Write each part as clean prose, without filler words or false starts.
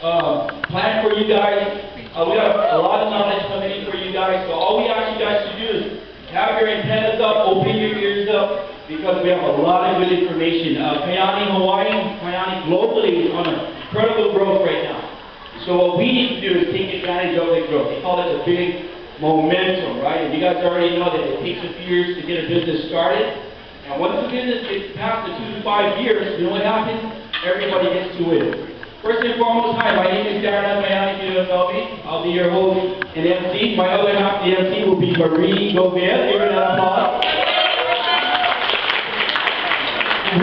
plan for you guys. We have a lot of knowledge coming in for you guys, so all we ask you guys to do is have your antennas up, open your ears up, because we have a lot of good information. Kyani, Hawaii, Kyani globally is on a incredible growth right now. So what we need to do is take advantage of the growth. They call it a big momentum, right? And you guys already know that it takes a few years to get a business started. And once the business gets past the 2 to 5 years, you know what happens? Everybody gets to win. First and foremost, hi, my name is Darren Kyani. If you don't know me, I'll be your host and MC. My other half, the MC, will be Marie Gomez. Give her that applause.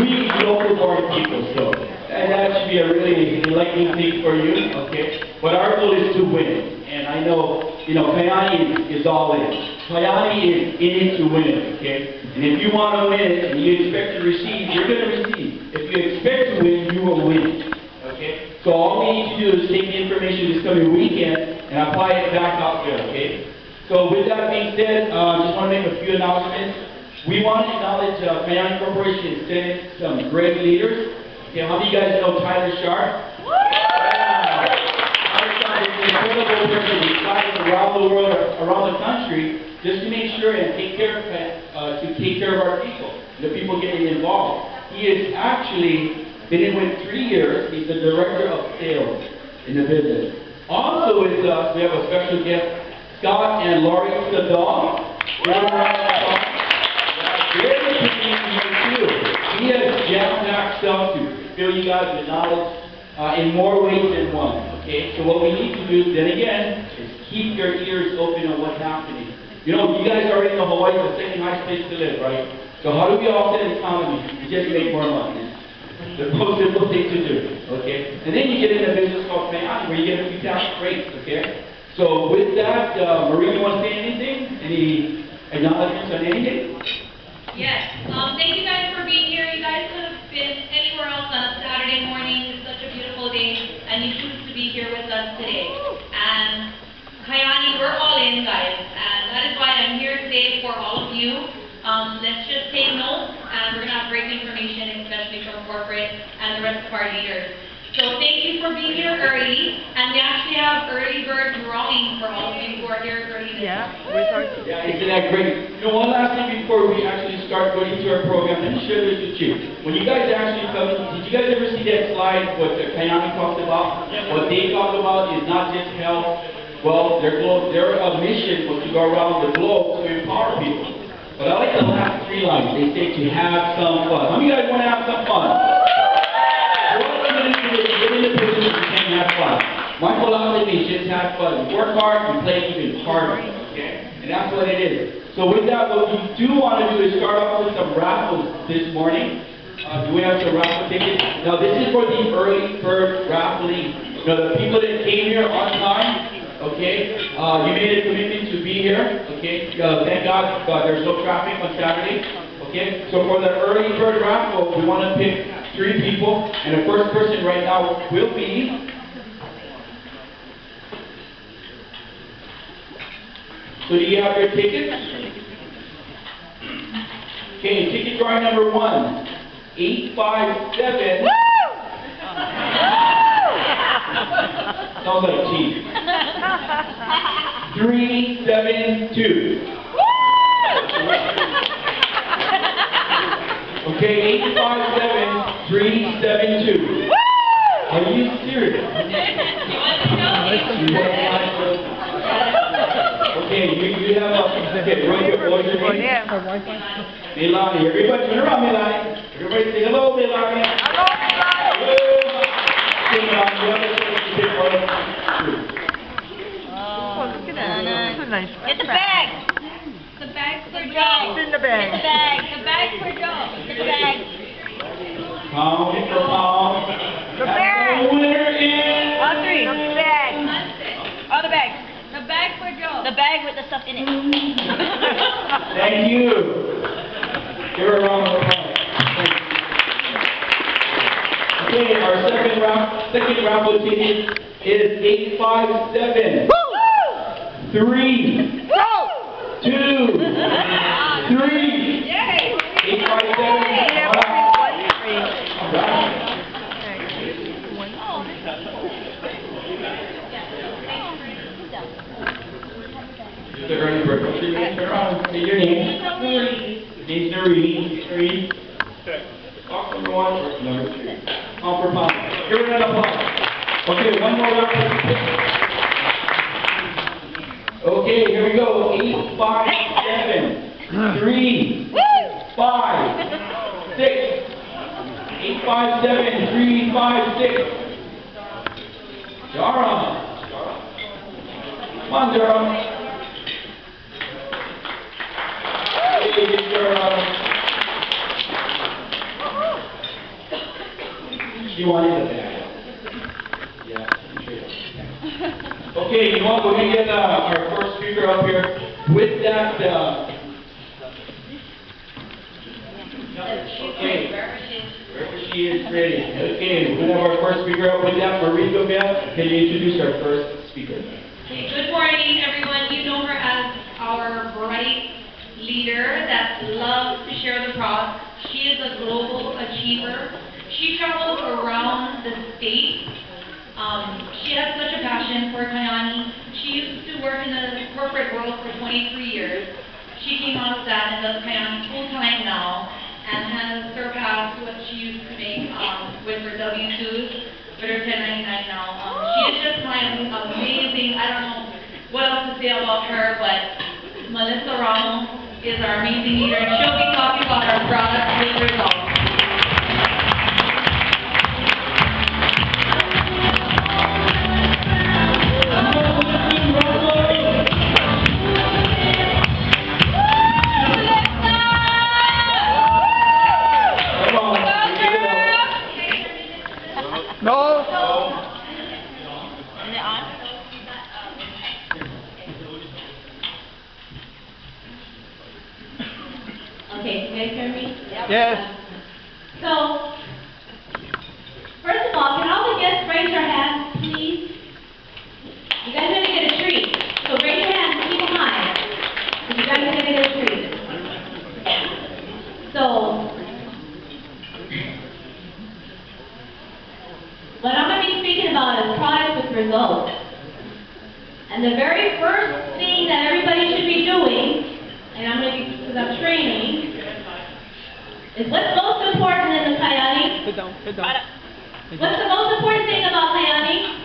We local born people, so that should be a really enlightening thing for you, okay? But our goal is to win. And I know, Kyani is all in. Kyani is in it to win it, okay? And if you want to win it and you expect to receive, you're going to receive. If you expect to win, you will win. Okay? So all we need to do is take the information this coming weekend and apply it back out there, okay? So with that being said, just want to make a few announcements. We want to acknowledge Kyani Corporation sending some great leaders. Okay, how many of you guys know Tyler Sharp? Yeah. Tyler Sharp is an incredible person. He flies around the world, around the country, just to make sure and take care of our people, the people getting involved. He is actually been in with 3 years. He's the director of sales in the business. Also with us, we have a special guest, Scott and Laurie Sadal. He has jam-packed stuff to fill you guys with knowledge in more ways than one. Okay? So what we need to do, then again, is keep your ears open on what's happening. You guys already know Hawaii is the second highest place to live, right? So how do we all set an economy? We just make more money. The most simple thing to do, okay? And then you get in a business called Kyani where you get a few tax breaks, okay? So with that, Marie, you want to say anything? Any acknowledgments on anything? Yes. Thank you guys for being here. You guys could have been anywhere else on a Saturday morning. It's such a beautiful day, and you choose to be here with us today. And Kyani, we're all in, guys, and that is why I'm here today for all of you. Let's just take notes, and we're going to have great information, especially from corporate and the rest of our leaders. So thank you for being here early, and we actually have early bird drawing for all of you who are here early this morning. Yeah, isn't that great? One last thing before we actually start going into our program, let me share this with you. When you guys actually come, did you guys ever see that slide, what Kyani talked about? What they talk about is not just health. Well, their mission was to go around the globe to empower people. But I like the last 3 lines. They say to have some fun. How many of you guys want to have some fun? What we're going to do is get in the business and can have fun. My philosophy is just have fun. Work hard and play even harder. Okay? And that's what it is. So with that, what we do want to do is start off with some raffles this morning. Do we have some raffle tickets? Now this is for the early bird raffling. The people that came here on time. Okay, you made a commitment to be here. Okay, thank God there's no traffic on Saturday. Okay, so for the early bird raffle, we want to pick 3 people, and the first person right now will be. So do you have your tickets? Okay, ticket drawing number 1, 857. Sounds like cheese. 372. Okay, 857 372. Are you serious? Okay, you have a real quick. What's your name? Melanie. Everybody turn around, Melanie. Everybody say hello, Melanie. Hello. Oh, look at that. That's a nice one. Get the bag. The bag for Joe. It's in the bag. Get the bag. The bag for Joe. Get the bag. Pound for pound. The bag. The winner is. All 3. The bag. All the bags. The bag for Joe. The bag with the stuff in it. Thank you. Give her a round of applause. Okay, our second raffle ticket is 857 3 2 3. Yay! 857. Box number 1 or number 2? Pound for pound. Give it an applause. Okay, one more round. Okay, here we go. 8, 5, 7, 3, 5, 6. 8, 5, 7, 3, 5, 6. Jara. Come on, Jara. Hey, Jara. She wanted the bag. Yeah, sure. Okay, you know what? We're going to get our first speaker up here. With that, okay, wherever she is ready. Okay, we're going to have our first speaker up. With that, Marika, can you introduce our first speaker? Okay, good morning, everyone. You know her as our bright leader that loves to share the product. She is a global achiever. She travels around the state. She has such a passion for Kyani. She used to work in the corporate world for 23 years. She came out of that and does Kyani full time now and has surpassed what she used to make with her W-2s, with her 1099 now. She is just my amazing, I don't know what else to say about her, but Melissa Ramos is our amazing leader, and she'll be talking about our product with results. Okay, you guys hear me? Yes. So, first of all, can all the guests raise your hands, please? You guys are going to get a treat. So raise your hands, keep them high. You guys are going to get a treat. So, what I'm going to be speaking about is products with results. And the very first thing that everybody should be doing, and I'm going to be, because I'm training, is what's most important in the Kyani? Sit down. What's the most important thing about Kyani?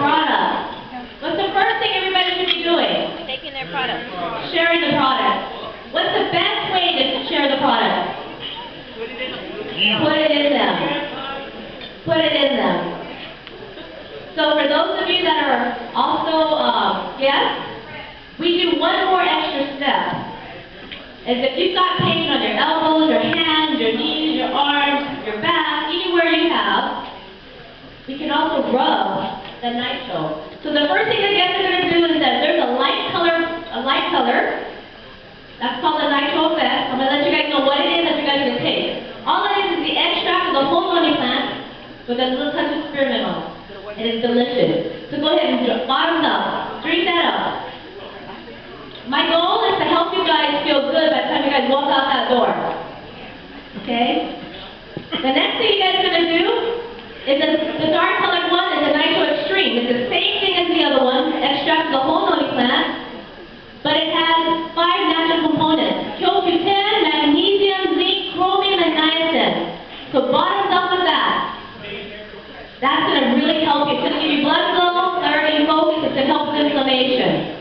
Product. What's the first thing everybody should be doing? Taking their product. Sharing the product. What's the best way to share the product? Put it in them. Put it in them. So for those of you that are also guests, we do one more extra step. Is if you've got pain on your elbows, your hands, your knees, your arms, your back, anywhere you have, we can also rub the nitro. So the first thing the guests are going to do is that there's a light color, that's called the nitro effect. I'm going to let you guys know what it is that you guys are going to take. All it is the extract of the whole honey plant with a little touch of spearmint on it. It is delicious. So go ahead and bottoms up. Drink that up. My goal is to help you guys feel good by the time you guys walk out that door. Okay? The next thing you guys are going to do is the dark colored one is the Nitro Extreme. It's the same thing as the other one, extracts the whole noni plant, but it has 5 natural components: CoQ10, magnesium, zinc, chromium, and niacin. So bottoms up with that. That's going to really help you. It's going to give you blood flow, clarity, and focus. It's going to help with inflammation.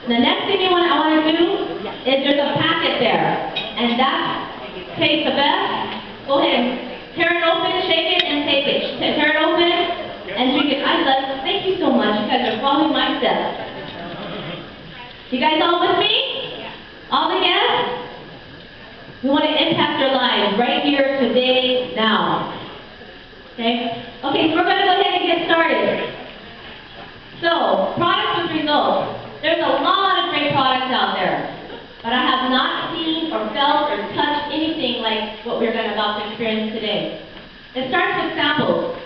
The next thing I want to do is there's a packet there, and that tastes the best. Go ahead and tear it open, shake it, and take it. Tear it open and drink it. Thank you so much. You guys are following my steps. You guys all with me? All the guests? We want to impact your lives right here, today, now. Okay? Okay, so we're going to go ahead and get started. So, products with results. There's a lot of great products out there, but I have not seen or felt or touched anything like what we're about to experience today. It starts with samples.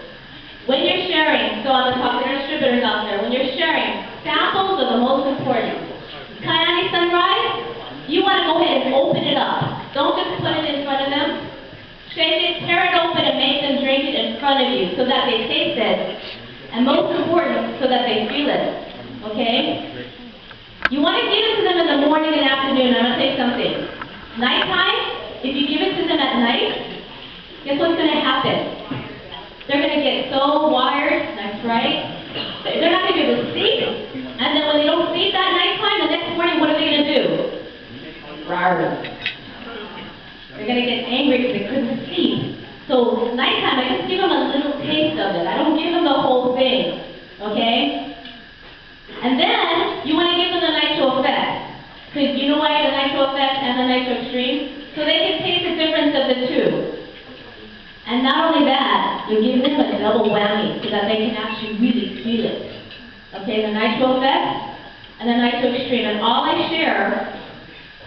When you're sharing, so I'm going to talk to your distributors out there, when you're sharing, samples are the most important. Kyani Sunrise, you want to go ahead and open it up. Don't just put it in front of them. Shake it, tear it open, and make them drink it in front of you so that they taste it, and most important, so that they feel it. Okay? You want to give it to them in the morning and afternoon. I'm going to say something. Nighttime, if you give it to them at night, guess what's going to happen? They're going to get so wired, that's right. They're not going to be able to sleep. And then when they don't sleep that nighttime, the next morning, what are they going to do? Rawr. They're going to get angry because they couldn't sleep. So nighttime, I just give them a little taste of it. I don't give them the whole thing. Okay? And then, you want to give them the nitro effect. Because you know why the nitro effect and the nitro extreme? So they can taste the difference of the two. And not only that, you give them a double whammy so that they can actually really feel it. Okay, the nitro effect and the nitro extreme. And all I share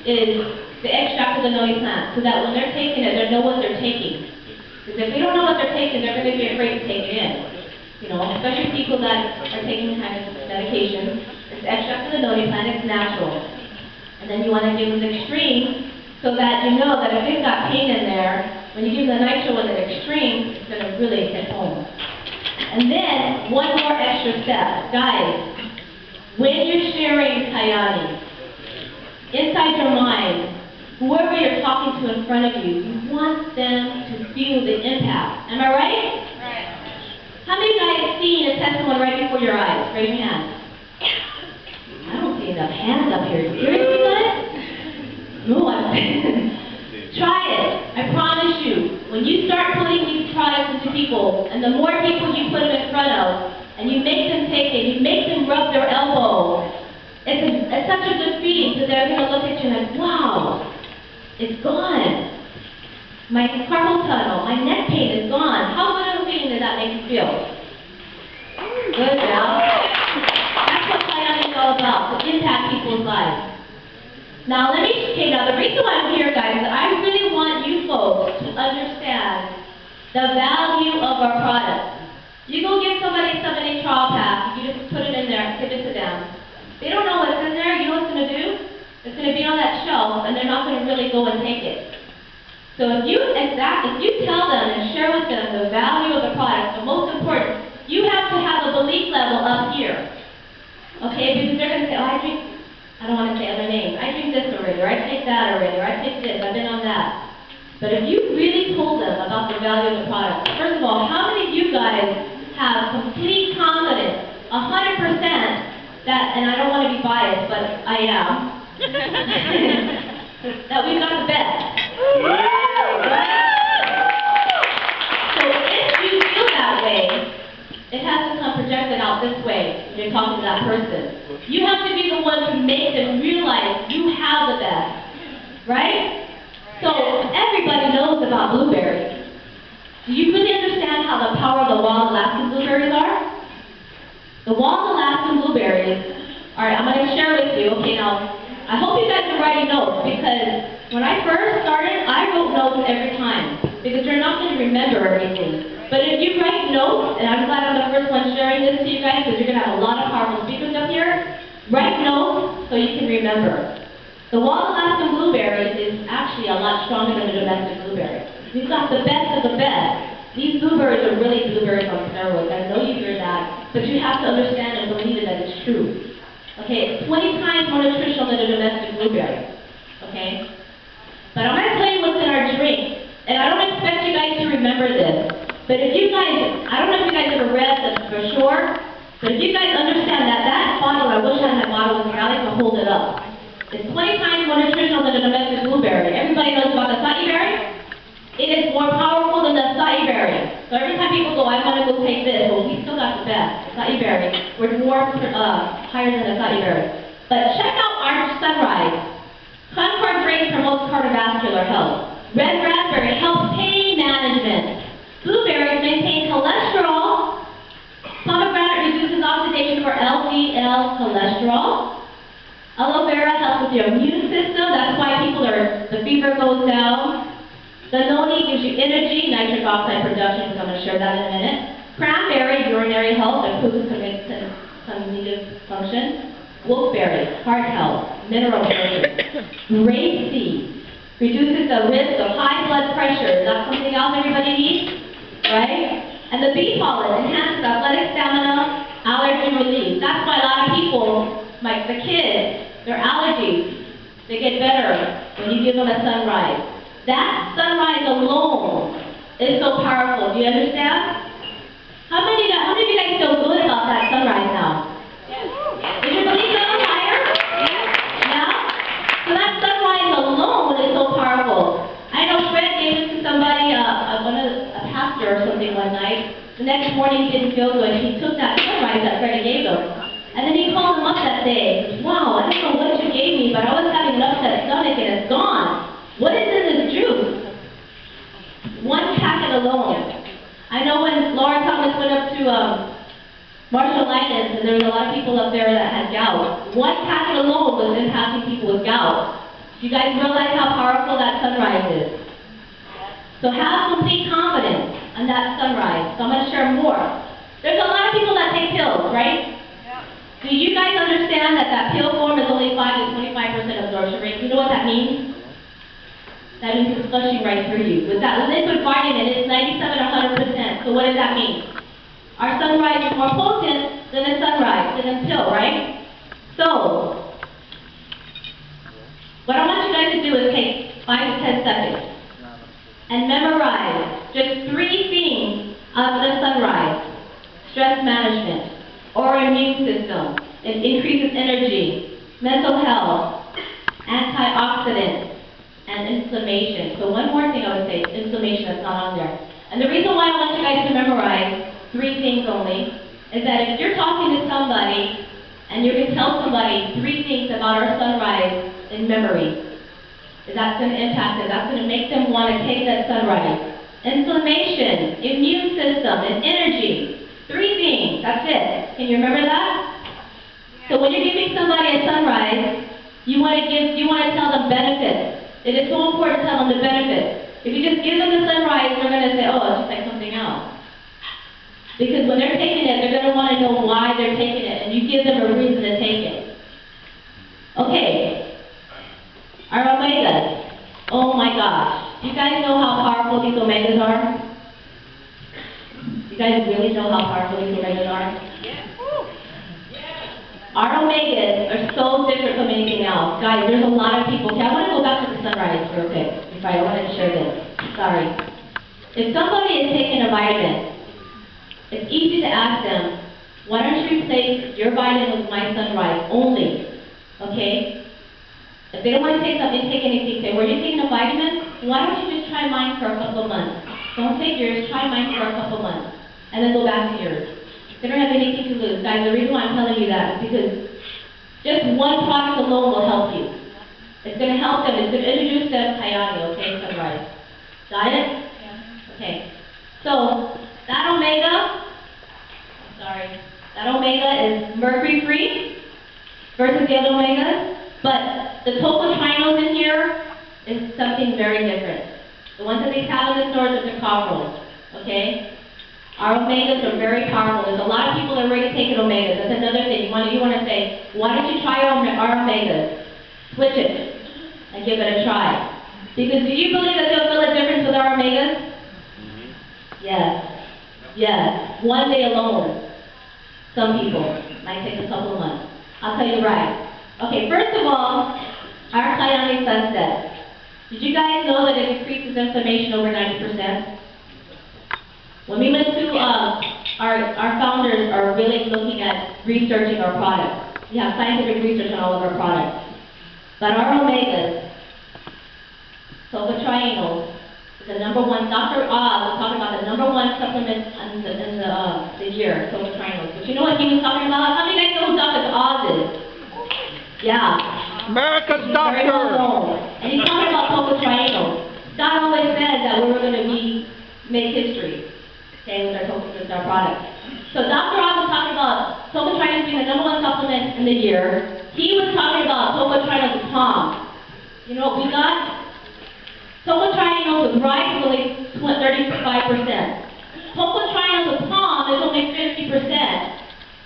is the extract of the noni plant so that when they're taking it, they know what they're taking. Because if they don't know what they're taking, they're going to be afraid to take it in. You know, especially people that are taking kind of medication. It's extract of the noni plant, it's natural. And then you want to give them the extreme so that you know that if they've got pain in there, when you give them the nitro with an extreme, it's going to really hit home. And then, one more extra step. Guys, when you're sharing Kyani, inside your mind, whoever you're talking to in front of you, you want them to feel the impact. Am I right? Right. How many guys seen a testimony right before your eyes? Raise your hand. I don't see enough hands up here. Seriously, guys? No, try it. I promise you. When you start putting these products into people, and the more people you put them in front of, and you make them take it, you make them rub their elbow, it's such a good feeling, because they're going to look at you like, wow, it's gone. My carpal tunnel, my neck pain is gone. How good of a feeling does that make you feel? Good, Al. That's what Kyani is all about, to impact people's lives. Now, the reason why I'm here, guys, is I really want you folks to understand the value of our product. You go give somebody a 7-day trial pack, you just put it in there, give it to them. They don't know what's in there, you know what's going to do? It's going to be on that shelf, and they're not going to really go and take it. So if you tell them and share with them the value of the product, the most important, you have to have a belief level up here. Okay, because they're going to say, oh, I don't want to say other names. I drink this already, or I take that already, or I take this, I've been on that. But if you really told them about the value of the product, first of all, how many of you guys have complete confidence, 100%, that, and I don't want to be biased, but I am, that we've got the best? So if you feel that way, it has to come projected out this way when you're talking to that person. You have to be the one to make them realize you have the best. Right? So everybody knows about blueberries. Do you really understand how the power of the wild Alaskan blueberries are? The wild Alaskan blueberries are, I'm going to share with you, okay, now, I hope you guys are writing notes, because when I first started, I wrote notes every time, because you're not going to remember everything. But if you write notes, and I'm glad I'm the first one sharing this to you guys, because you're going to have a lot of powerful speakers up here, write notes so you can remember. The wild Alaskan blueberry is actually a lot stronger than the domestic blueberry. We've got the best of the best. These blueberries are really blueberries on steroids. I know you hear that, but you have to understand and believe it that it's true. Okay, it's 20 times more nutritional than a domestic blueberry. Okay? But I'm going to tell you what's in our drink. And I don't expect you guys to remember this. But if you guys, I don't know if you guys ever read this for sure, but if you guys understand that, that bottle, I wish I had my bottle with me, I like to hold it up. It's 20 times more nutritional than a domestic blueberry. Everybody knows about the acai berry? It is more powerful than the acai berry. So every time people go, I want to go take this, well, we still got the best. Acai berry. We're more higher than acai berry. But check out our sunrise. Concord drink promotes cardiovascular health. Red raspberry helps pain management. Blueberries maintain cholesterol. Pomegranate reduces oxidation for LDL cholesterol. Aloe vera helps with your immune system. That's why the fever goes down. The noni gives you energy, nitric oxide production, because I'm going to share that in a minute. Cranberry, urinary health, improves cognitive function. Wolfberry, heart health, mineral function. Rapeseed reduces the risk of high blood pressure. Is that something else everybody needs? Right? And the bee pollen enhances athletic stamina, allergy relief. That's why a lot of people, like the kids, their allergies, they get better when you give them a sunrise. That sunrise alone is so powerful. Do you understand? How many of you guys feel good about that sunrise now? Is your belief level higher? Yeah? So that sunrise alone is so powerful. I know Fred gave it to somebody, a pastor or something one night. The next morning he didn't feel good. He took that sunrise that Fred gave him. And then he called him up that day. Wow, I don't know what you gave me, but I was having an upset stomach and it's gone. What is in this juice? One packet alone. I know when Laura Thomas went up to Marshall Islands, and there was a lot of people up there that had gout. One packet alone was impacting people with gout. Do you guys realize how powerful that sunrise is? So have complete confidence on that sunrise. So I'm going to share more. There's a lot of people that take pills, right? Do you guys understand that that pill form is only 5 to 25% absorption rate? You know what that means? That means it's flushing right through you. With that liquid vitamin, it's 97 or 100%. So what does that mean? Our sunrise is more potent than a sunrise, than a pill, right? So, what I want you guys to do is take 5 to 10 seconds and memorize just 3 things of the sunrise. Stress management, or immune system, it increases energy, mental health, antioxidants, and inflammation. So one more thing I would say, inflammation that's not on there. And the reason why I want you guys to memorize 3 things only is that if you're talking to somebody and you can tell somebody 3 things about our sunrise in memory, that's going to impact them. That's going to make them want to take that sunrise. Inflammation, immune system, and energy. 3 things. That's it. Can you remember that? So when you're giving somebody a sunrise, you want to tell them benefits. It is so important to tell them the benefits. If you just give them the sunrise, they're going to say, oh, it's just like something else. Because when they're taking it, they're going to want to know why they're taking it, and you give them a reason to take it. Okay. Our omegas. Oh my gosh. Do you guys know how powerful these omegas are? You guys really know how powerful these omegas are? Our omegas are so different from anything else. Guys, there's a lot of people. Okay, I want to go back to the sunrise real quick. I wanted to share this. Sorry. If somebody is taking a vitamin, it's easy to ask them, why don't you replace your vitamin with my sunrise only? Okay? If they don't want to take anything, say, were you taking a vitamin? Why don't you just try mine for a couple of months? Don't take yours, try mine for a couple of months. And then go back to yours. They don't have anything to lose. Guys, the reason why I'm telling you that is because just one product alone will help you. It's going to help them. It's going to introduce them to Kyani, okay, sunrise. Got it? Yeah. Okay. So, that omega is mercury-free versus the other omegas. But the tocotrienols in here is something very different. The ones that they sell in the stores are the cockerels, okay? Our omegas are very powerful. There's a lot of people that are already taking omegas. That's another thing. You want to say, why don't you try our omegas? Switch it and give it a try. Because do you believe that they'll feel a difference with our omegas? Yes. Yes. One day alone. Some people might take a couple of months. I'll tell you right. Okay, first of all, our Kyani sunset. Did you guys know that it decreases inflammation over 90%? When we went to, our founders are really looking at researching our products. We have scientific research on all of our products. But our omegas, tocotrienols, is the #1. Dr. Oz was talking about the #1 supplement in the year, tocotrienols. But you know what he was talking about? How many of you guys know who Dr. Oz is? Yeah. America's He's very well doctor. known. And he's talking about tocotrienols. God always said that we were going to make history. Okay, with our products. So Dr. Ross was talking about tocotrienols being the #1 supplement in the year. He was talking about tocotrienols palm. You know what we got? Tocotrienols with rice is only 35%. Tocotrienols with palm is only 50%.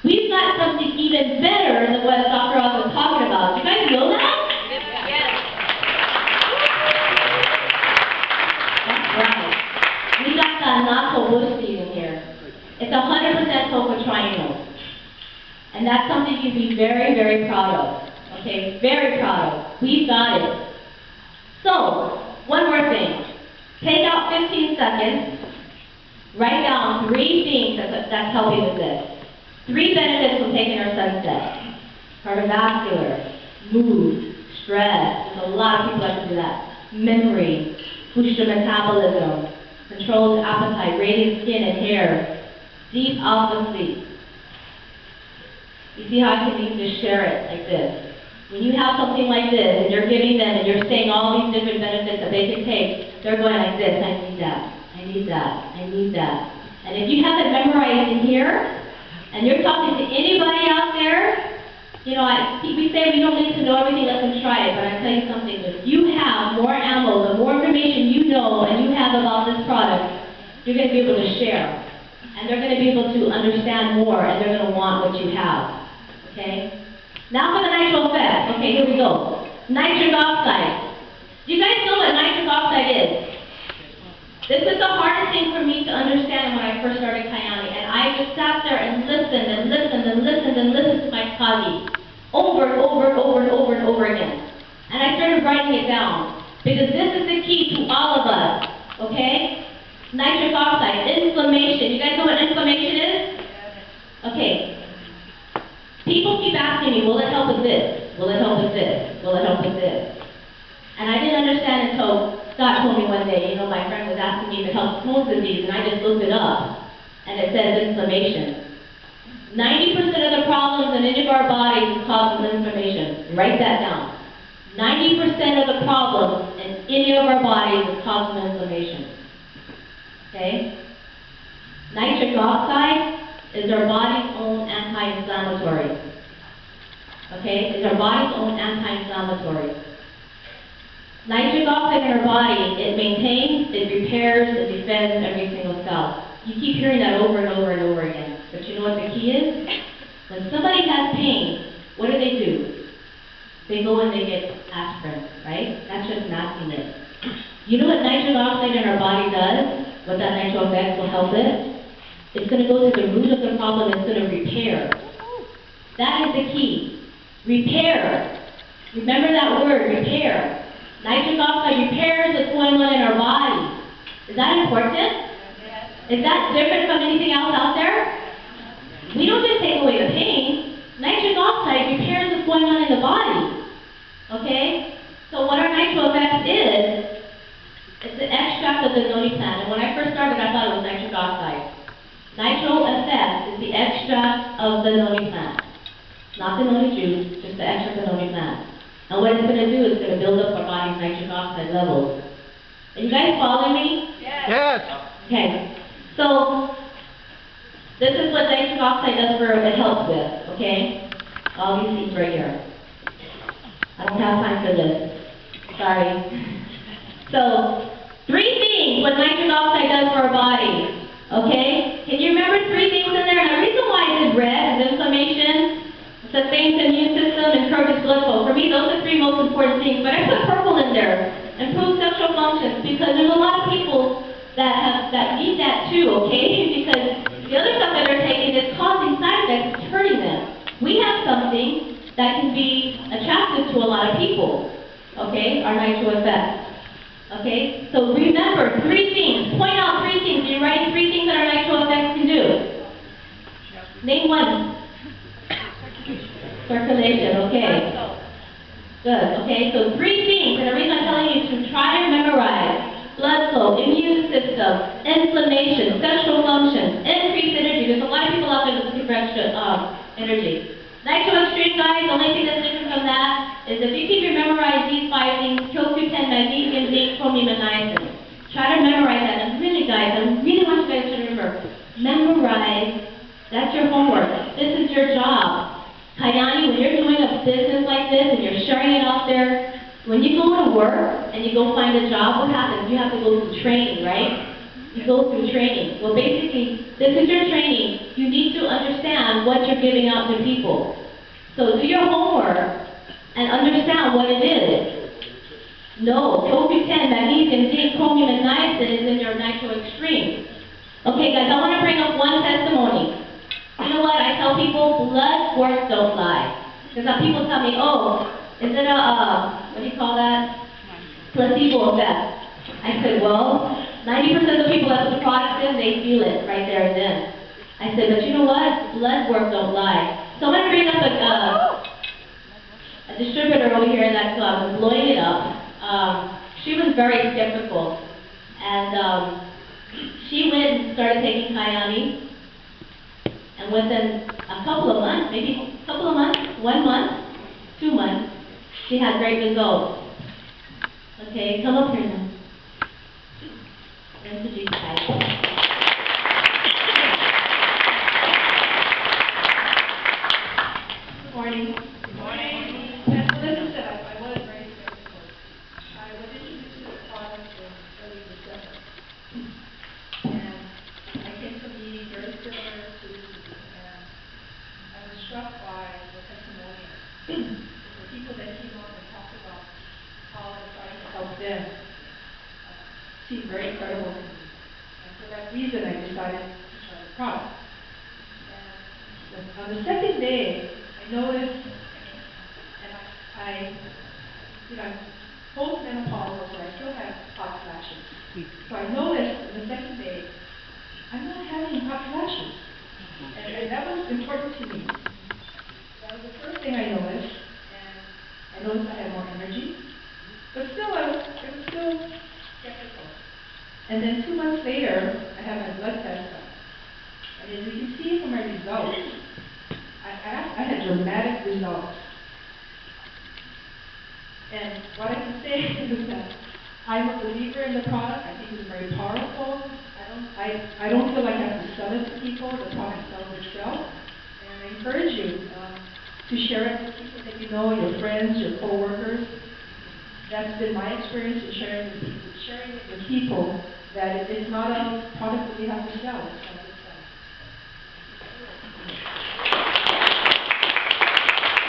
We've got something even better than what Dr. Ross was talking about. Do you guys know that? Yes. That's right. We got that natto bush seed in here. It's 100% tocotrienols. And that's something you can be very, very proud of. Okay? Very proud of. We've got it. So, one more thing. Take out 15 seconds. Write down 3 things that's helping with this. 3 benefits from taking our sunset. Cardiovascular, mood, stress. There's a lot of people that can do that. Memory, boost your metabolism, controls appetite, radiant skin and hair, deep alpha sleep. You see how I can even just share it like this. When you have something like this, and you're giving them, and you're saying all these different benefits that they can take, they're going like this, I need that, I need that, I need that. And if you have it memorized in here, and you're talking to anybody out there, you know, we say we don't need to know everything, let them try it, but I tell you something, if you have more ammo, the more information you know and you have about this product, you're going to be able to share. And they're going to be able to understand more, and they're going to want what you have. Okay? Now for the nitro effect. Okay, here we go. Nitric oxide. Do you guys know what nitric oxide is? This is the hardest thing for me to understand when I first started Kyani, and I just sat there and listened and listened and listened and listened to my colleagues over and over and over and over and over again. And I started writing it down, because this is the key to all of us. Okay? Nitric oxide, inflammation. You guys know what inflammation is? Okay. People keep asking me, will it help with this? Will it help with this? Will it help with this? And I didn't understand until Scott told me one day, you know, my friend was asking me if it helps Crohn's disease, and I just looked it up, and it says inflammation. 90% of the problems in any of our bodies is caused from inflammation. Write that down. 90% of the problems in any of our bodies is caused from inflammation. Okay? Nitric oxide is our body's own anti-inflammatory. Okay? It's our body's own anti-inflammatory. Nitric oxide in our body, it maintains, it repairs, it defends every single cell. You keep hearing that over and over and over again. But you know what the key is? When somebody has pain, what do? They go and they get aspirin, right? That's just masking it. You know what nitric oxide in our body does? What that nitro effect will help it? It's going to go to the root of the problem. It's going to repair. That is the key. Repair. Remember that word, repair. Nitric oxide repairs what's going on in our body. Is that important? Yes. Is that different from anything else out there? We don't just take away the pain. Nitric oxide repairs what's going on in the body. Okay? So what our nitro effect is, it's the extract of the noni plant. And when I first started, I thought it was nitric oxide. Nitro effect is the extract of the noni plant. Not the noni juice, just the extract of the noni plant. And what it's going to do is it's going to build up our body's nitric oxide levels. Are you guys following me? Yes. Yes. Okay. So, this is what nitric oxide does for, it helps with, okay? All these things right here. I don't have time for this. Sorry. So, 3 things what nitric oxide does for our body. Okay? Can you remember 3 things in there? And the reason why it is red is inflammation, sustains the immune system, encourages blood flow. For me, those are 3 most important things. But I put purple in there. Improves sexual functions, because there's a lot of people that need that too, okay? Because the other stuff that they're taking is causing side effects, it's hurting them. We have something that can be attractive to a lot of people, okay? Our nitro effect. Okay? So remember 3 things. Point out 3 things. You're writing 3 things that our nitro effects can do. Name 1. Circulation, okay. Good, okay, so 3 things, and the reason I'm telling you to try to memorize: blood flow, immune system, inflammation, sexual function, increased energy. There's a lot of people out there looking for extra energy. Nitro extreme, guys, the only thing that's different from that is if you can memorize these 5 things: Q10, magnesium, zinc, chromium, and niacin. Try to memorize that, and really, guys, I really want you guys to remember, memorize. That's your homework. This is your job. Kyani, when you're doing a business like this and you're sharing it out there, when you go to work and you go find a job, what happens? You have to go through training, right? You go through training. Well, basically, this is your training. You need to understand what you're giving out to people. So do your homework and understand what it is. No, CoQ10, magnesium, zinc, chromium, and niacin is in your nitro extreme. Okay, guys, I want to bring up one testimony. You know what? I tell people, blood works don't lie. Because some people tell me, oh, is it a, what do you call that? placebo effect. I said, well, 90% of the people that put the product in, they feel it right there and then. I said, but you know what? Blood work don't lie. So I'm going to bring up a distributor over here that was blowing it up. She was very skeptical. And she went and started taking Kyani. And within a couple of months, maybe a couple of months, 1 month, 2 months, she had great results. Okay, come up here now. Introduce yourself. Good morning. Good morning. As Melissa said, I was very skeptical. I was introduced to the product in early December. And I came to a meeting very similar to this meeting, and I was struck by the testimonials. The people that came up and talked about how the product helped them seemed very incredible to me. And for that reason, I decided to try the product. And on the second day, I noticed, and I'm post-menopausal, so I still have hot flashes. So I noticed on the second day, I'm not having hot flashes. And that was important to me. That was the first thing I noticed, and I noticed I had more energy. But still, it was still skeptical. And then 2 months later, I had my blood test done. And as you can see from my results, I had dramatic results. And what I can say is that I'm a believer in the product. I think it's very powerful. I don't feel like I have to sell it to people. The product sells itself. And I encourage you to share it with people that you know, your friends, your co-workers. That's been my experience in sharing it with people, that it's not a product that we have to sell. It sells itself.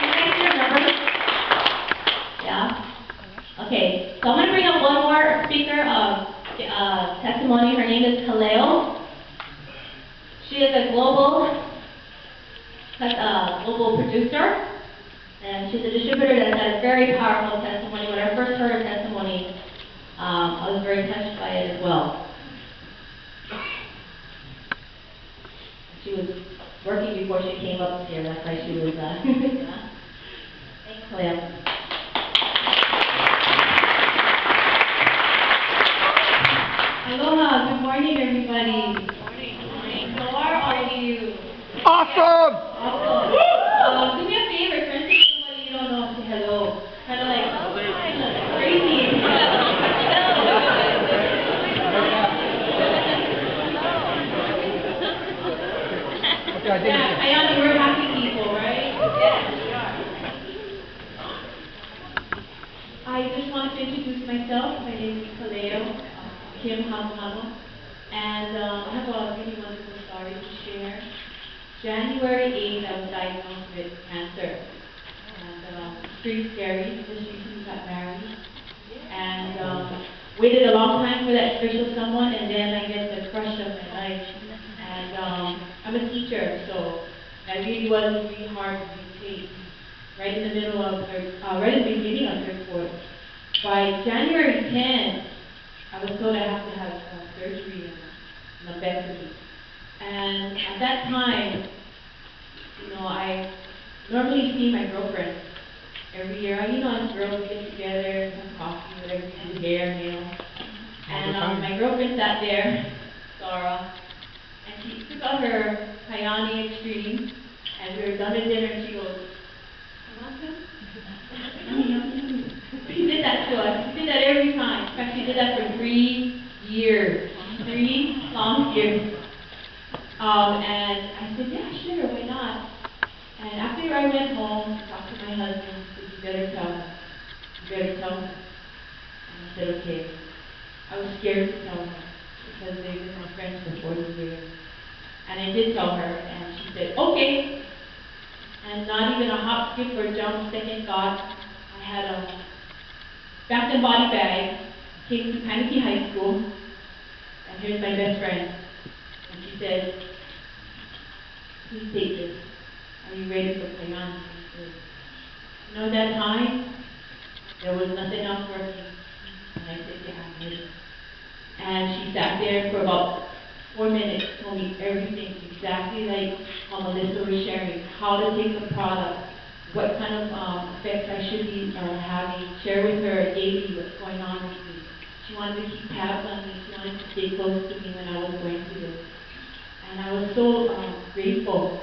You guys remember? Yeah? Okay, so I'm going to bring up one more speaker, testimony. Her name is Kaleo. She is a global producer, and she's a distributor that has very powerful testimony. When I first heard her testimony, I was very touched by it as well. She was working before she came up here. That's why she was, yeah. Thanks, Kaleo. Aloha, good morning everybody. Good morning. How are all of you? Awesome! Awesome. Do me a favor, turn to somebody you don't know, say hello. Kind of like crazy. Yeah, Kyani, we're happy people, right? Yes, we are. I just want to introduce myself. My name is Kaleo. Kim Hamahamo, and I have a really wonderful story to share. January 8th, I was diagnosed with cancer, and it's pretty scary. Just recently got married, and waited a long time for that special someone, and then I get the crush of my life. And I'm a teacher, so that really was really hard to take. Right in the middle of, right in the beginning of third quarter. By January 10th. I was told I have to have surgery and lumpectomy. And at that time, I normally see my girlfriend every year. As girls, we get together, have coffee, whatever, we do hair, nails. And my girlfriend sat there, Sarah, and she took out her Kyani Extreme, and we were done with dinner, and she goes, "You want some?" She did that to us. She did that every time. In fact, she did that for 3 years. 3 long years. And I said, yeah, sure, why not? And after I went home, I talked to my husband. He said, you better tell her. You better tell her. And I said, okay. I was scared to tell her because they've been my friends for 40 years. And I did tell her, and she said, okay. And not even a hop, skip, or jump, second thought. I had a bath and body bag, came to Kyani High School, and here's my best friend. And she said, please take this. Are you ready for Kyani? At that time, there was nothing else working. And I said, yeah, I'm ready. And she sat there for about 4 minutes, told me everything, exactly like Melissa was sharing, how to take the product, what kind of effects I should be having, share with her daily what's going on with me. She wanted to keep tabs on me, she wanted to stay close to me when I was going through this. And I was so grateful.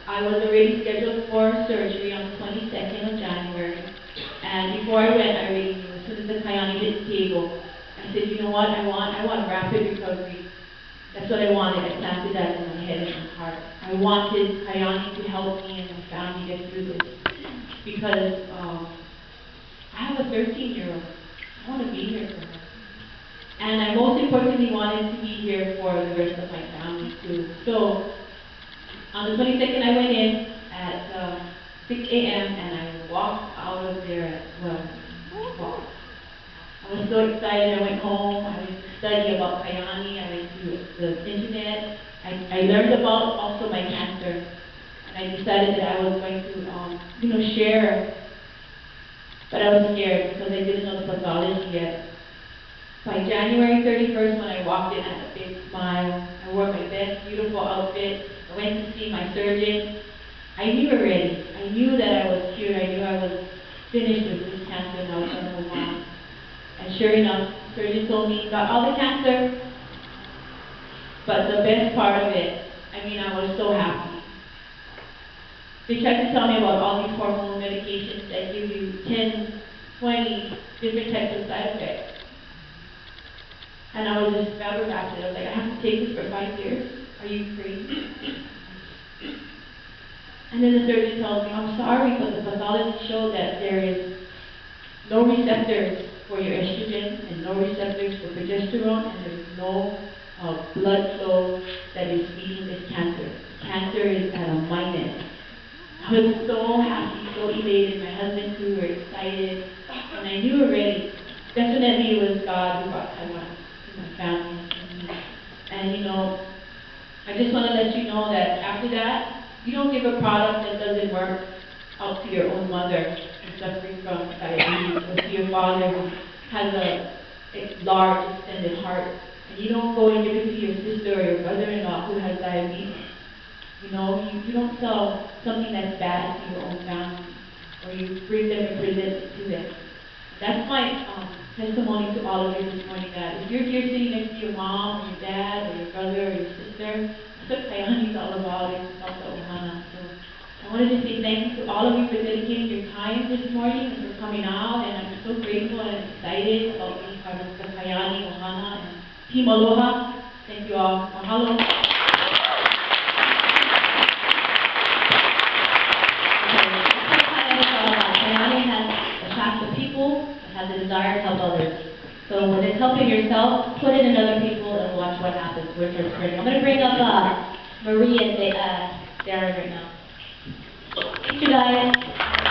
I was already scheduled for surgery on the 22nd of January. And before I went, I already knew, as soon as the Kyani hit the table, I said, you know what, I want rapid recovery. That's what I wanted. I planted that in my head and my heart. I wanted Kyani to help me and my family get through this. Because I have a 13-year-old. I want to be here for her. And I most importantly wanted to be here for the rest of my family too. So, on the 22nd I went in at 6 a.m. and I walked out of there at 12. I was so excited. I went home. I went to study about Kyani. I went to the internet. I learned about also my cancer. And I decided that I was going to, share. But I was scared because I didn't know the pathology yet. By January 31st, when I walked in, I had a big smile. I wore my best, beautiful outfit. I went to see my surgeon. I knew already. I knew that I was cured. I knew I was finished with this cancer and I was going to move on. And sure enough, the surgeon told me, got all the cancer. But the best part of it, I was so happy. They tried to tell me about all these hormonal medications that give you 10, 20 different types of side effects. And I was just flabbergasted. I was like, I have to take this for 5 years? Are you crazy? And then the surgeon tells me, I'm sorry, but the pathology showed that there is no receptors for your estrogen and no receptors for progesterone, and there's no blood flow that is feeding this cancer. Cancer is at a minus. I was so happy, so elated. My husband too were excited. And I knew already, definitely it was God who brought Taiwan to my family. And I just want to let you know that after that, you don't give a product that doesn't work out to your own mother who's suffering from diabetes, or to your father who has a large extended heart. And you don't go and give it to your sister or your brother-in-law who has diabetes. You don't sell something that's bad to your own family, or you bring them and present it to them. That's my testimony to all of you this morning, that if you're here sitting next to your mom, or your dad, or your brother, or your sister, that's what Kyani is all about. It's about the ohana. So I wanted to say thank you to all of you for dedicating your time this morning and for coming out. And I'm so grateful and excited about being part of the Kyani, ohana, and Team Aloha. Thank you all. Mahalo. Kyani has attracted people that have the desire to help others. So when it's helping yourself, put it in other people and watch what happens. We're transferring. I'm going to bring up Marie and Darren right now. Thank you guys.